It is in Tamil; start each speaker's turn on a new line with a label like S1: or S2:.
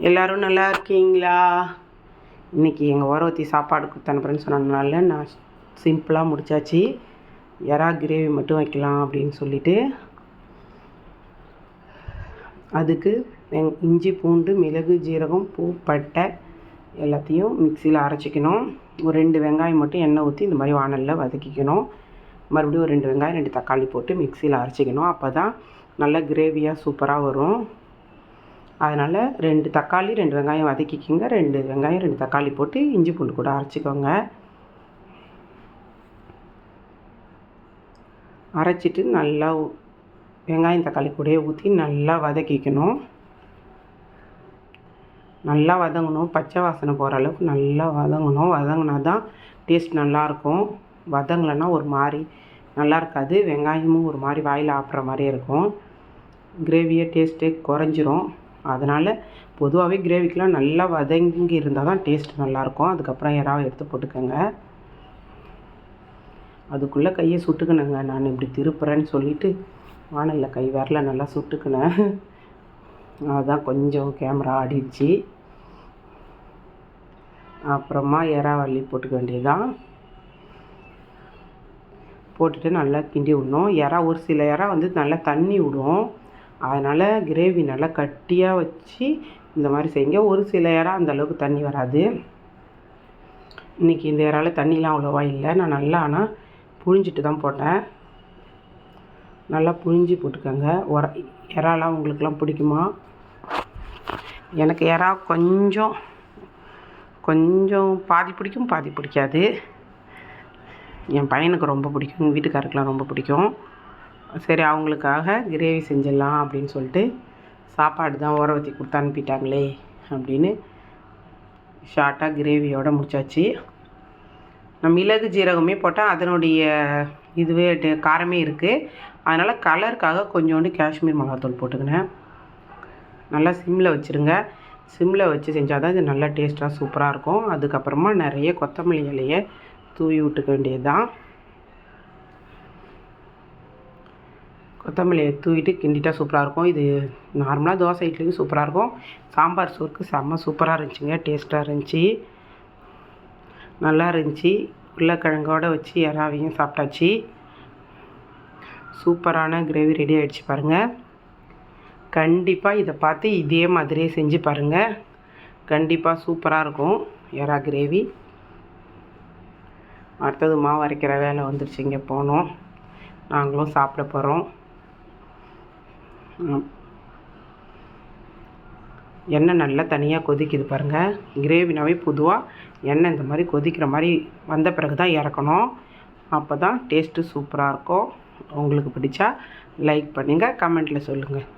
S1: எல்லோரும் நல்லா இருக்கீங்களா? இன்றைக்கி எங்கள் ஓரவத்தி சாப்பாடு கொடுத்து அனுப்புகிறேன்னு சொன்னதுனால நான் சிம்பிளாக முடித்தாச்சு. எறா கிரேவி மட்டும் வைக்கலாம் அப்படின்னு சொல்லிவிட்டு அதுக்கு இஞ்சி பூண்டு மிளகு ஜீரகம் பூ பட்டை எல்லாத்தையும் மிக்சியில் அரைச்சிக்கணும். ஒரு 2 வெங்காயம் மட்டும் எண்ணெய் ஊற்றி இந்த மாதிரி வானலில் வதக்கிக்கணும். மறுபடியும் ஒரு 2 வெங்காயம் 2 தக்காளி போட்டு மிக்சியில் அரைச்சிக்கணும். அப்போ தான் நல்லா கிரேவியாக சூப்பராக வரும். அதனால் 2 தக்காளி 2 வெங்காயம் வதக்கிக்கிங்க. 2 வெங்காயம் 2 தக்காளி போட்டு இஞ்சி பூண்டு கூட அரைச்சிக்கோங்க. அரைச்சிட்டு நல்லா வெங்காயம் தக்காளி கூடயே ஊற்றி நல்லா வதக்கிக்கணும். நல்லா வதங்கணும், பச்சை வாசனை போகிற அளவுக்கு நல்லா வதங்கணும். வதங்கினா தான் டேஸ்ட் நல்லாயிருக்கும். வதங்கலைன்னா ஒரு மாதிரி நல்லா இருக்காது. வெங்காயமும் ஒரு மாதிரி வாயில் ஆப்புற மாதிரியே இருக்கும். கிரேவியே டேஸ்ட்டே குறைஞ்சிரும். அதனால் பொதுவாகவே கிரேவிக்கெலாம் நல்லா வதங்கி இருந்தால் தான் டேஸ்ட் நல்லாயிருக்கும். அதுக்கப்புறம் எறாவை எடுத்து போட்டுக்கோங்க. அதுக்குள்ளே கையை சுட்டுக்கணுங்க. நான் இப்படி திருப்புறேன்னு சொல்லிவிட்டு வானலில் கை விரல நல்லா சுட்டுக்கினேன். அதுதான் கொஞ்சம் கேமரா ஆடிடுச்சு. அப்புறமா எறாவை அள்ளி போட்டுக்க வேண்டியதுதான். போட்டுட்டு நல்லா கிண்டி விடணும். எறா ஒரு சில எறா வந்து நல்லா தண்ணி விடும். அதனால் கிரேவி நல்லா கட்டியாக வச்சு இந்த மாதிரி செய்யுங்க. ஒரு சில எறா அந்தளவுக்கு தண்ணி வராது. இன்றைக்கி இந்த எறால தண்ணிலாம் அவ்வளோவா இல்லை. நான் நல்லா ஆனால் புழிஞ்சிட்டு தான் போட்டேன். நல்லா புழிஞ்சி போட்டுக்கோங்க. எறாலாம் உங்களுக்கெலாம் பிடிக்குமா? எனக்கு எறா கொஞ்சம் பாதி பிடிக்கும், பாதி பிடிக்காது. என் பையனுக்கு ரொம்ப பிடிக்கும், எங்கள் வீட்டுக்காருக்கெலாம் ரொம்ப பிடிக்கும். சரி, அவங்களுக்காக கிரேவி செஞ்சிடலாம் அப்படின்னு சொல்லிட்டு சாப்பாடு தான் ஓரவத்தி கொடுத்து அனுப்பிட்டாங்களே அப்படின்னு ஷார்ட்டாக கிரேவியோடு முடிச்சாச்சு. நான் மிளகு ஜீரகமே போட்டால் அதனுடைய இதுவே காரமே இருக்குது. அதனால் கலருக்காக கொஞ்சோண்டு காஷ்மீர் மிளகாத்தூள் போட்டுக்கினேன். நல்லா சிம்மில் வச்சுருங்க. சிம்மில் வச்சு செஞ்சால் தான் இது நல்லா டேஸ்ட்டாக சூப்பராக இருக்கும். அதுக்கப்புறமா நிறைய கொத்தமல்லி இலையை தூவி விட்டுக்க வேண்டியது தான். கொத்தமல்லியை தூவிட்டு கிண்டிட்டா சூப்பராக இருக்கும். இது நார்மலாக தோசை இட்லிக்கு சூப்பராக இருக்கும். சாம்பார் சோறுக்கு செம்ம சூப்பராக இருந்துச்சுங்க. டேஸ்ட்டாக இருந்துச்சு, நல்லா இருந்துச்சு. உருளைக்கிழங்கோடு வச்சு எறாவையும் சாப்பிட்டாச்சு. சூப்பரான கிரேவி ரெடி ஆகிடுச்சு பாருங்கள். கண்டிப்பாக இதை பார்த்து இதே மாதிரியே செஞ்சு பாருங்கள். கண்டிப்பாக சூப்பராக இருக்கும் எறா கிரேவி. அடுத்தது மாவு அரைக்கிற வேலை வந்துருச்சு. இங்கே போனோம், நாங்களும் சாப்பிட போகிறோம். எண்ணெய் நல்லா தனியாக கொதிக்குது பாருங்கள். கிரேவினாவே பொதுவாக எண்ணெய் இந்த மாதிரி கொதிக்கிற மாதிரி வந்த பிறகு தான் இறக்கணும். அப்போ தான் டேஸ்ட்டு சூப்பராக இருக்கும். உங்களுக்கு பிடிச்சா லைக் பண்ணுங்கள், கமெண்ட்டில் சொல்லுங்கள்.